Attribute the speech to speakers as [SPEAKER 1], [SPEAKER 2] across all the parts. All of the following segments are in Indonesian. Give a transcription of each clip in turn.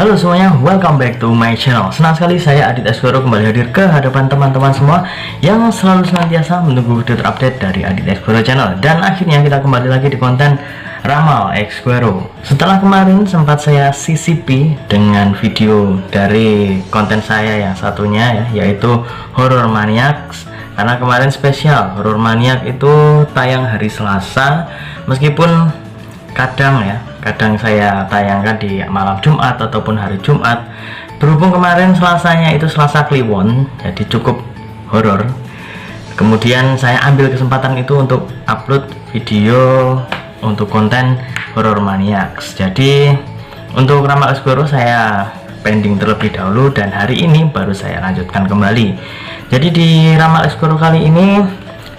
[SPEAKER 1] Halo semuanya, welcome back to my channel. Senang sekali saya Adit Esquero kembali hadir ke hadapan teman-teman semua yang selalu senantiasa menunggu video terupdate dari Adit Esquero channel. Dan akhirnya kita kembali lagi di konten Ramal Esquero. Setelah kemarin sempat saya CCP dengan video dari konten saya yang satunya ya, yaitu Horror Maniacs. Karena kemarin spesial Horror Maniac itu tayang hari Selasa, meskipun kadang saya tayangkan di malam Jumat ataupun hari Jumat. Berhubung kemarin Selasanya itu Selasa Kliwon, jadi cukup horor. Kemudian saya ambil kesempatan itu untuk upload video untuk konten Horror Maniacs. Jadi untuk Ramal Esquero saya pending terlebih dahulu, dan hari ini baru saya lanjutkan kembali. Jadi di Ramal Esquero kali ini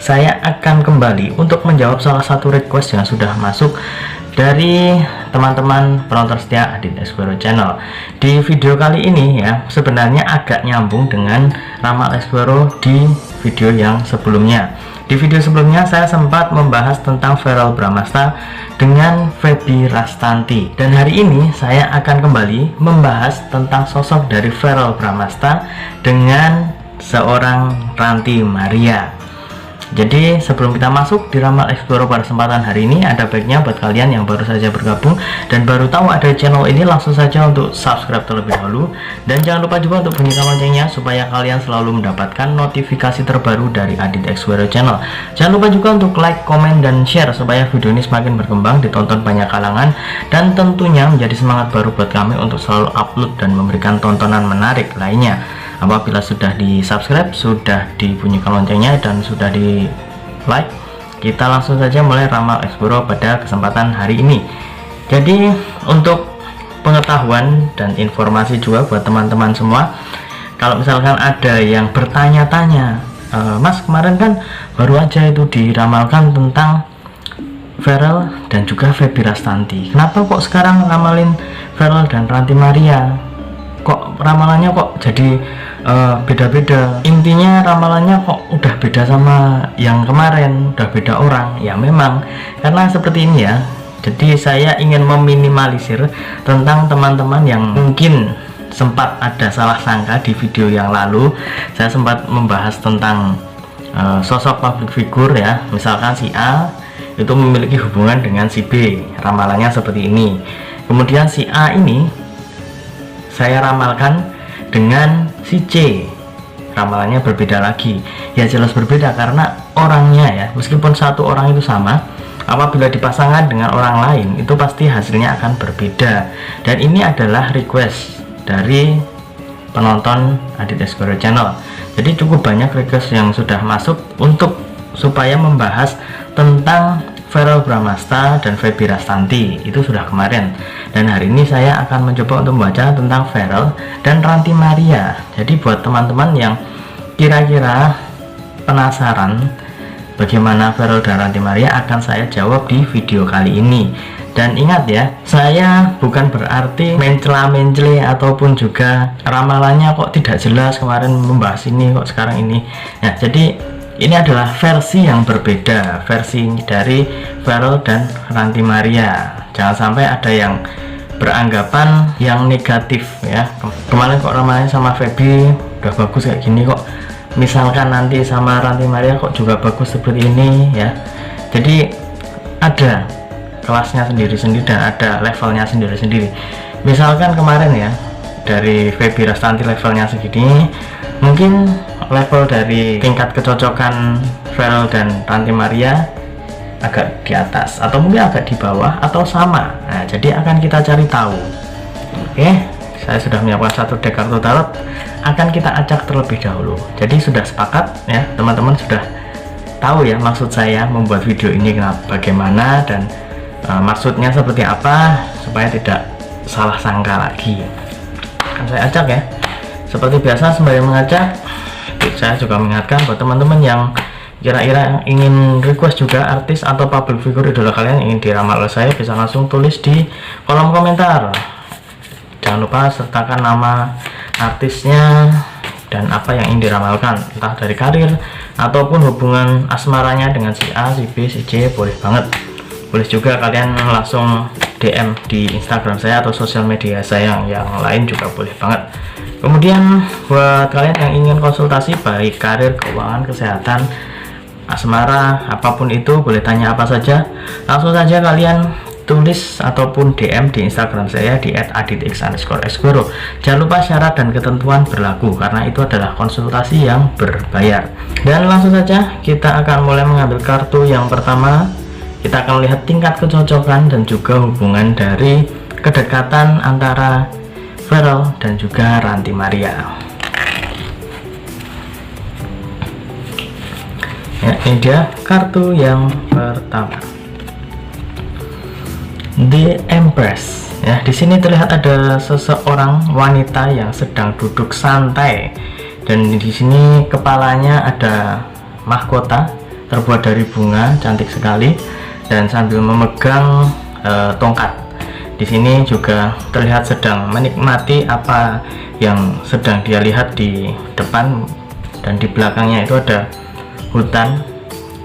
[SPEAKER 1] saya akan kembali untuk menjawab salah satu request yang sudah masuk dari teman-teman penonton setia Adit Esquero channel. Di video kali ini ya, sebenarnya agak nyambung dengan Ramal Esquero di video yang sebelumnya. Di video sebelumnya saya sempat membahas tentang Verrel Bramasta dengan Feby Rastanti, dan hari ini saya akan kembali membahas tentang sosok dari Verrel Bramasta dengan seorang Ranti Maria. Jadi sebelum kita masuk di Ramal Esquero pada kesempatan hari ini, ada baiknya buat kalian yang baru saja bergabung dan baru tahu ada channel ini, langsung saja untuk subscribe terlebih dahulu. Dan jangan lupa juga untuk bunyikan loncengnya supaya kalian selalu mendapatkan notifikasi terbaru dari Adit Esquero channel. Jangan lupa juga untuk like, komen, dan share supaya video ini semakin berkembang, ditonton banyak kalangan, dan tentunya menjadi semangat baru buat kami untuk selalu upload dan memberikan tontonan menarik lainnya. Apabila sudah di subscribe, sudah dibunyikan loncengnya, dan sudah di like, kita langsung saja mulai Ramal Esquero pada kesempatan hari ini. Jadi untuk pengetahuan dan informasi juga buat teman-teman semua, kalau misalkan ada yang bertanya-tanya, Mas kemarin kan baru aja itu diramalkan tentang Verrel dan juga Feby Rastanti, kenapa kok sekarang ramalin Verrel dan Ranti Maria? Kok ramalannya kok jadi beda-beda? Intinya ramalannya kok udah beda sama yang kemarin, udah beda orang. Ya memang karena seperti ini ya. Jadi saya ingin meminimalisir tentang teman-teman yang mungkin sempat ada salah sangka. Di video yang lalu saya sempat membahas tentang sosok public figure ya. Misalkan si A itu memiliki hubungan dengan si B, ramalannya seperti ini. Kemudian si A ini saya ramalkan dengan si C, ramalannya berbeda lagi. Ya jelas berbeda karena orangnya ya, meskipun satu orang itu sama, apabila dipasangkan dengan orang lain itu pasti hasilnya akan berbeda. Dan ini adalah request dari penonton Adit Esquero channel. Jadi cukup banyak request yang sudah masuk untuk supaya membahas tentang Verrel Bramasta dan Feby Rastanti. Itu sudah kemarin, dan hari ini saya akan mencoba untuk membaca tentang Verrel dan Ranti Maria. Jadi buat teman-teman yang kira-kira penasaran bagaimana Verrel dan Ranti Maria, akan saya jawab di video kali ini. Dan ingat ya, saya bukan berarti mencela-mencele ataupun juga ramalannya kok tidak jelas, kemarin membahas ini kok sekarang ini. Nah, jadi ini adalah versi yang berbeda, versi dari Verrel dan Ranti Maria. Jangan sampai ada yang beranggapan yang negatif ya. Kemarin kok ramalannya sama Feby udah bagus kayak gini, kok misalkan nanti sama Ranti Maria kok juga bagus seperti ini ya. Jadi ada kelasnya sendiri-sendiri dan ada levelnya sendiri-sendiri. Misalkan kemarin ya, dari Feby Rastanti levelnya segini, mungkin level dari tingkat kecocokan Verrel dan Ranti Maria agak di atas, atau mungkin agak di bawah, atau sama. Nah, jadi akan kita cari tahu. Oke, saya sudah menyiapkan satu deck kartu tarot, akan kita acak terlebih dahulu. Jadi sudah sepakat ya, teman-teman sudah tahu ya maksud saya membuat video ini bagaimana, dan maksudnya seperti apa, supaya tidak salah sangka lagi. Akan saya acak ya. Seperti biasa, sembari mengacak, saya juga mengingatkan buat teman-teman yang kira-kira ingin request juga artis atau public figure idola kalian ingin diramal oleh saya, bisa langsung tulis di kolom komentar. Jangan lupa sertakan nama artisnya dan apa yang ingin diramalkan, entah dari karir ataupun hubungan asmaranya dengan si A, si B, si C, boleh banget. Boleh juga kalian langsung DM di Instagram saya atau sosial media saya yang lain juga boleh banget. Kemudian buat kalian yang ingin konsultasi baik karir, keuangan, kesehatan, asmara, apapun itu, boleh tanya apa saja, langsung saja kalian tulis ataupun DM di Instagram saya di @aditx_esquero. Jangan lupa syarat dan ketentuan berlaku karena itu adalah konsultasi yang berbayar. Dan langsung saja kita akan mulai mengambil kartu yang pertama. Kita akan melihat tingkat kecocokan dan juga hubungan dari kedekatan antara Verrell dan juga Ranti Maria. Ya, ini dia kartu yang pertama. The Empress. Ya, di sini terlihat ada seseorang wanita yang sedang duduk santai dan di sini kepalanya ada mahkota terbuat dari bunga, cantik sekali, dan sambil memegang tongkat. Di sini juga terlihat sedang menikmati apa yang sedang dia lihat di depan, dan di belakangnya itu ada hutan.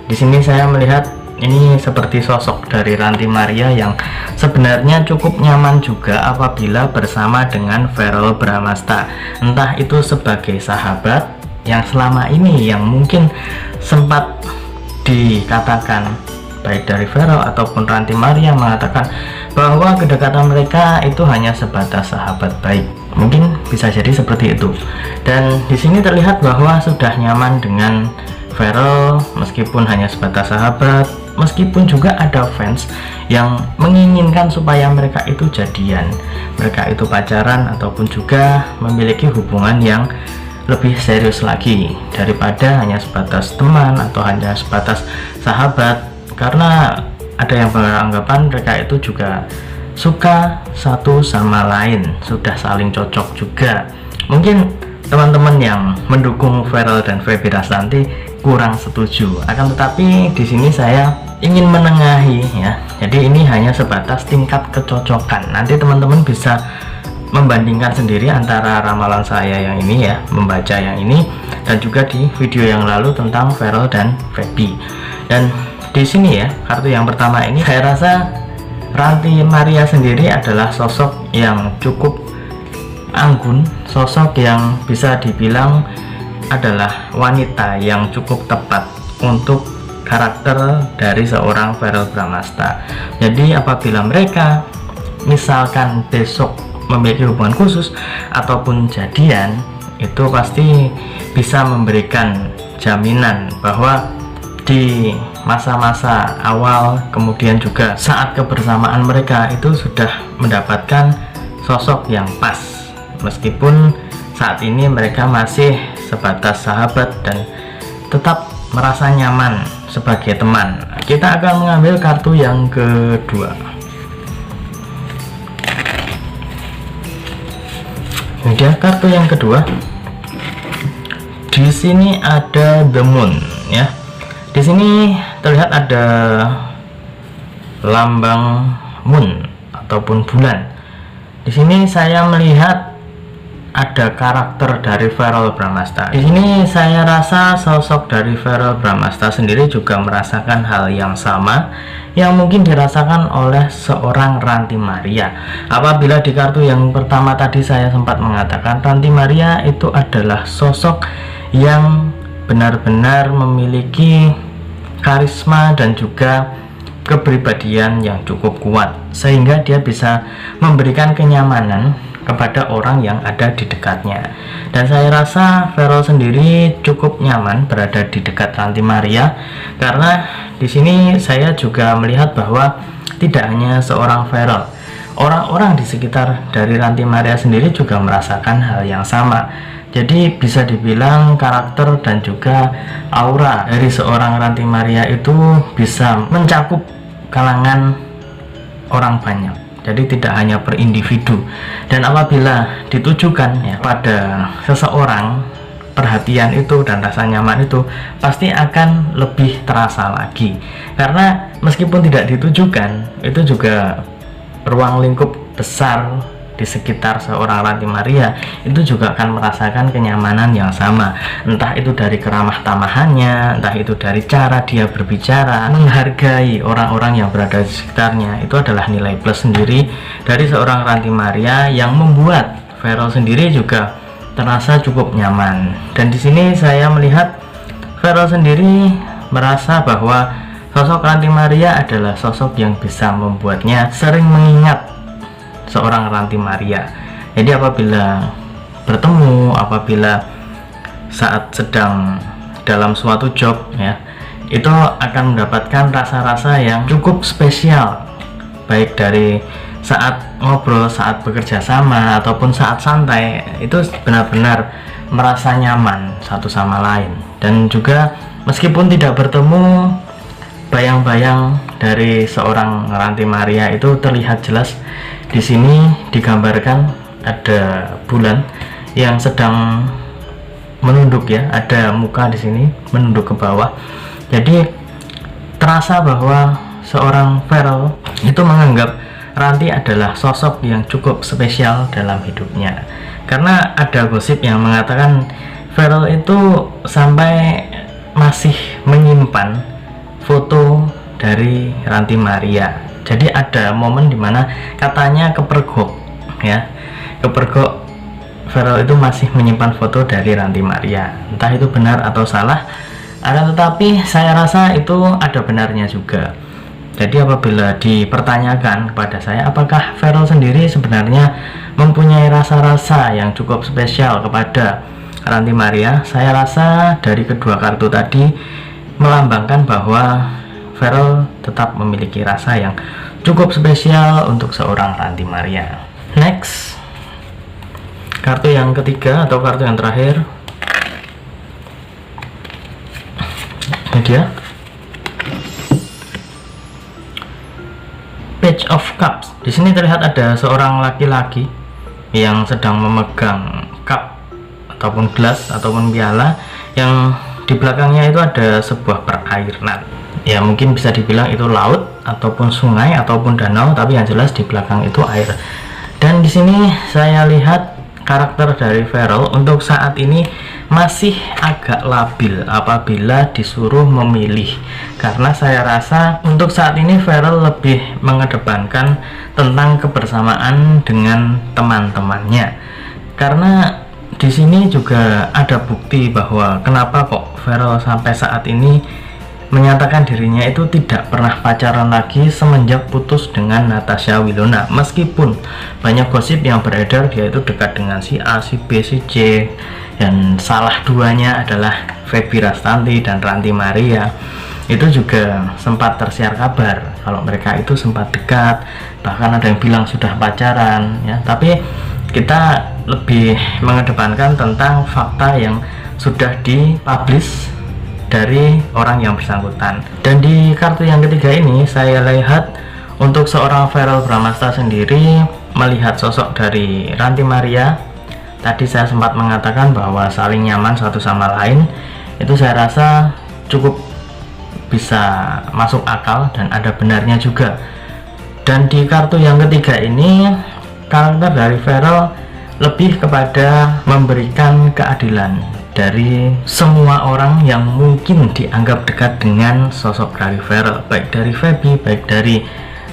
[SPEAKER 1] Di sini saya melihat ini seperti sosok dari Ranti Maria yang sebenarnya cukup nyaman juga apabila bersama dengan Verrell Bramasta. Entah itu sebagai sahabat yang selama ini yang mungkin sempat dikatakan baik dari Verrell ataupun Ranti Maria mengatakan bahwa kedekatan mereka itu hanya sebatas sahabat baik. Mungkin bisa jadi seperti itu. Dan di sini terlihat bahwa sudah nyaman dengan Verrell meskipun hanya sebatas sahabat, meskipun juga ada fans yang menginginkan supaya mereka itu jadian, mereka itu pacaran ataupun juga memiliki hubungan yang lebih serius lagi daripada hanya sebatas teman atau hanya sebatas sahabat, karena ada yang beranggapan mereka itu juga suka satu sama lain, sudah saling cocok juga. Mungkin teman-teman yang mendukung Verrell dan Feby Rastanti kurang setuju, akan tetapi di sini saya ingin menengahi ya. Jadi ini hanya sebatas tingkat kecocokan. Nanti teman-teman bisa membandingkan sendiri antara ramalan saya yang ini ya, membaca yang ini, dan juga di video yang lalu tentang Verrell dan Feby. Dan di sini ya, kartu yang pertama ini saya rasa Ranti Maria sendiri adalah sosok yang cukup anggun, sosok yang bisa dibilang adalah wanita yang cukup tepat untuk karakter dari seorang Verrell Bramasta. Jadi apabila mereka misalkan besok memiliki hubungan khusus ataupun jadian, itu pasti bisa memberikan jaminan bahwa di masa-masa awal kemudian juga saat kebersamaan mereka itu sudah mendapatkan sosok yang pas, meskipun saat ini mereka masih sebatas sahabat dan tetap merasa nyaman sebagai teman. Kita akan mengambil kartu yang kedua. Ini dia kartu yang kedua. Di sini ada The Moon ya. Di sini terlihat ada lambang moon ataupun bulan. Di sini saya melihat ada karakter dari Verrell Bramasta. Di sini saya rasa sosok dari Verrell Bramasta sendiri juga merasakan hal yang sama yang mungkin dirasakan oleh seorang Ranti Maria. Apabila di kartu yang pertama tadi saya sempat mengatakan Ranti Maria itu adalah sosok yang benar-benar memiliki karisma dan juga kepribadian yang cukup kuat, sehingga dia bisa memberikan kenyamanan kepada orang yang ada di dekatnya. Dan saya rasa Verrell sendiri cukup nyaman berada di dekat Ranti Maria, karena di sini saya juga melihat bahwa tidak hanya seorang Verrell, orang-orang di sekitar dari Ranti Maria sendiri juga merasakan hal yang sama. Jadi bisa dibilang karakter dan juga aura dari seorang Ranti Maria itu bisa mencakup kalangan orang banyak. Jadi tidak hanya per individu. Dan apabila ditujukan ya pada seseorang, perhatian itu dan rasa nyaman itu pasti akan lebih terasa lagi. Karena meskipun tidak ditujukan, itu juga ruang lingkup besar di sekitar seorang Ranti Maria itu juga akan merasakan kenyamanan yang sama, entah itu dari keramah tamahannya, entah itu dari cara dia berbicara, menghargai orang-orang yang berada di sekitarnya. Itu adalah nilai plus sendiri dari seorang Ranti Maria yang membuat Verrel sendiri juga terasa cukup nyaman. Dan di sini saya melihat Verrel sendiri merasa bahwa sosok Ranti Maria adalah sosok yang bisa membuatnya sering mengingat seorang Ranti Maria. Jadi apabila bertemu, apabila saat sedang dalam suatu job ya, itu akan mendapatkan rasa-rasa yang cukup spesial, baik dari saat ngobrol, saat bekerja sama, ataupun saat santai. Itu benar-benar merasa nyaman satu sama lain. Dan juga meskipun tidak bertemu, bayang-bayang dari seorang Ranti Maria itu terlihat jelas. Di sini digambarkan ada bulan yang sedang menunduk ya, ada muka di sini menunduk ke bawah. Jadi terasa bahwa seorang Verrel itu menganggap Ranti adalah sosok yang cukup spesial dalam hidupnya. Karena ada gosip yang mengatakan Verrel itu sampai masih menyimpan foto dari Ranti Maria. Jadi ada momen dimana katanya kepergok ya, kepergok Verrel itu masih menyimpan foto dari Ranti Maria. Entah itu benar atau salah, akan tetapi saya rasa itu ada benarnya juga. Jadi apabila dipertanyakan kepada saya apakah Verrel sendiri sebenarnya mempunyai rasa-rasa yang cukup spesial kepada Ranti Maria, saya rasa dari kedua kartu tadi melambangkan bahwa Verrel tetap memiliki rasa yang cukup spesial untuk seorang Ranti Maria. Next, kartu yang ketiga atau kartu yang terakhir, ini dia Page of Cups. Di sini terlihat ada seorang laki-laki yang sedang memegang cup ataupun gelas ataupun piala, yang di belakangnya itu ada sebuah perairan. Ya mungkin bisa dibilang itu laut ataupun sungai ataupun danau, tapi yang jelas di belakang itu air. Dan di sini saya lihat karakter dari Verrel untuk saat ini masih agak labil apabila disuruh memilih, karena saya rasa untuk saat ini Verrel lebih mengedepankan tentang kebersamaan dengan teman-temannya. Karena di sini juga ada bukti bahwa kenapa kok Verrel sampai saat ini menyatakan dirinya itu tidak pernah pacaran lagi semenjak putus dengan Natasha Wilona. Meskipun banyak gosip yang beredar dia itu dekat dengan si A, si B, si C, dan salah duanya adalah Feby Rastanti dan Ranti Maria. Itu juga sempat tersiar kabar kalau mereka itu sempat dekat, bahkan ada yang bilang sudah pacaran ya. Tapi kita lebih mengedepankan tentang fakta yang sudah dipublish dari orang yang bersangkutan. Dan di kartu yang ketiga ini saya lihat untuk seorang Verrel Bramasta sendiri melihat sosok dari Ranti Maria. Tadi saya sempat mengatakan bahwa saling nyaman satu sama lain, itu saya rasa cukup bisa masuk akal dan ada benarnya juga. Dan di kartu yang ketiga ini karakter dari Verrel lebih kepada memberikan keadilan dari semua orang yang mungkin dianggap dekat dengan sosok dari Verrel, baik dari Feby, baik dari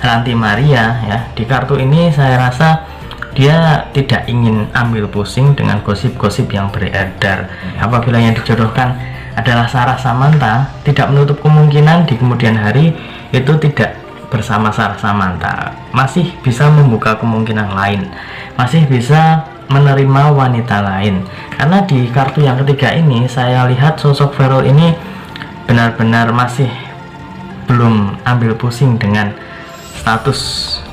[SPEAKER 1] Ranti Maria ya. Di kartu ini saya rasa dia tidak ingin ambil pusing dengan gosip-gosip yang beredar. Apabila yang dijodohkan adalah Sarah Samantha, tidak menutup kemungkinan di kemudian hari itu tidak bersama Sarah Samantha. Masih bisa membuka kemungkinan lain, masih bisa menerima wanita lain. Karena di kartu yang ketiga ini saya lihat sosok Verrel ini benar-benar masih belum ambil pusing dengan status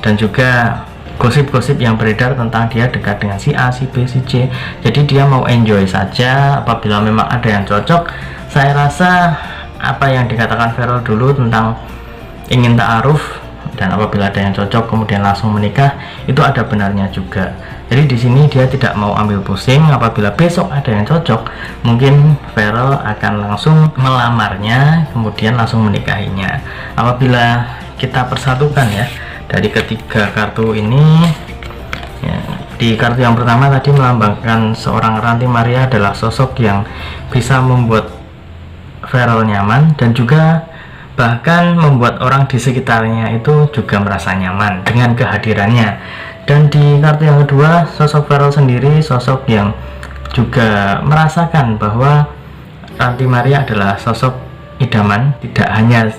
[SPEAKER 1] dan juga gosip-gosip yang beredar tentang dia dekat dengan si A, si B, si C. Jadi dia mau enjoy saja. Apabila memang ada yang cocok, saya rasa apa yang dikatakan Verrel dulu tentang ingin ta'aruf dan apabila ada yang cocok kemudian langsung menikah, itu ada benarnya juga. Jadi di sini dia tidak mau ambil pusing. Apabila besok ada yang cocok, mungkin Verrel akan langsung melamarnya, kemudian langsung menikahinya. Apabila kita persatukan ya dari ketiga kartu ini ya, Di kartu yang pertama tadi melambangkan seorang Ranti Maria adalah sosok yang bisa membuat Feral nyaman dan juga bahkan membuat orang di sekitarnya itu juga merasa nyaman dengan kehadirannya. Dan di kartu yang kedua, sosok Feral sendiri sosok yang juga merasakan bahwa Ranti Maria adalah sosok idaman, tidak hanya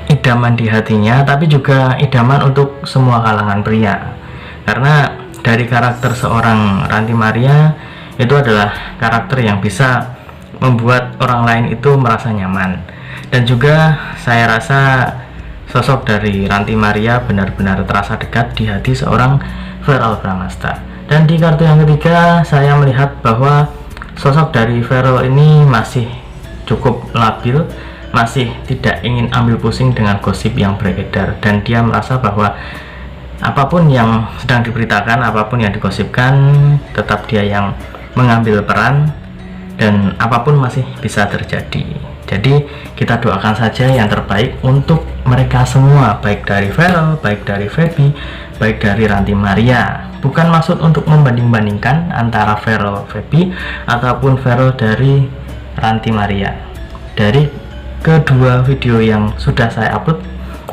[SPEAKER 1] idaman di hatinya tapi juga idaman untuk semua kalangan pria. Karena dari karakter seorang Ranti Maria itu adalah karakter yang bisa membuat orang lain itu merasa nyaman. Dan juga saya rasa sosok dari Ranti Maria benar-benar terasa dekat di hati seorang Feral Bramasta. Dan di kartu yang ketiga saya melihat bahwa sosok dari Feral ini masih cukup labil, masih tidak ingin ambil pusing dengan gosip yang beredar, dan dia merasa bahwa apapun yang sedang diberitakan, apapun yang digosipkan, tetap dia yang mengambil peran dan apapun masih bisa terjadi. Jadi kita doakan saja yang terbaik untuk mereka semua, baik dari Feral, baik dari Feby, baik dari Ranti Maria. Bukan maksud untuk membanding-bandingkan antara Feral Feby ataupun Feral dari Ranti Maria. Dari kedua video yang sudah saya upload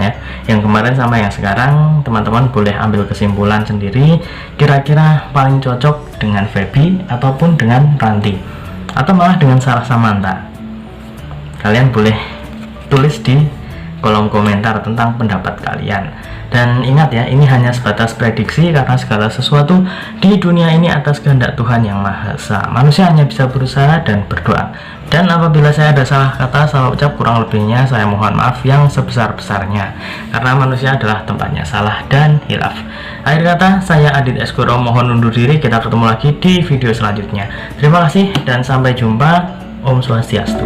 [SPEAKER 1] ya, yang kemarin sama yang sekarang, teman-teman boleh ambil kesimpulan sendiri kira-kira paling cocok dengan Feby ataupun dengan Ranti, atau malah dengan Sarah Samantha. Kalian boleh tulis di kolom komentar tentang pendapat kalian. Dan ingat ya, ini hanya sebatas prediksi karena segala sesuatu di dunia ini atas kehendak Tuhan yang Maha Esa. Manusia hanya bisa berusaha dan berdoa. Dan apabila saya ada salah kata, salah ucap, kurang lebihnya saya mohon maaf yang sebesar-besarnya, karena manusia adalah tempatnya salah dan hilaf. Akhir kata, saya Adit Eskoro mohon undur diri. Kita ketemu lagi di video selanjutnya. Terima kasih dan sampai jumpa. Om Swastiastu.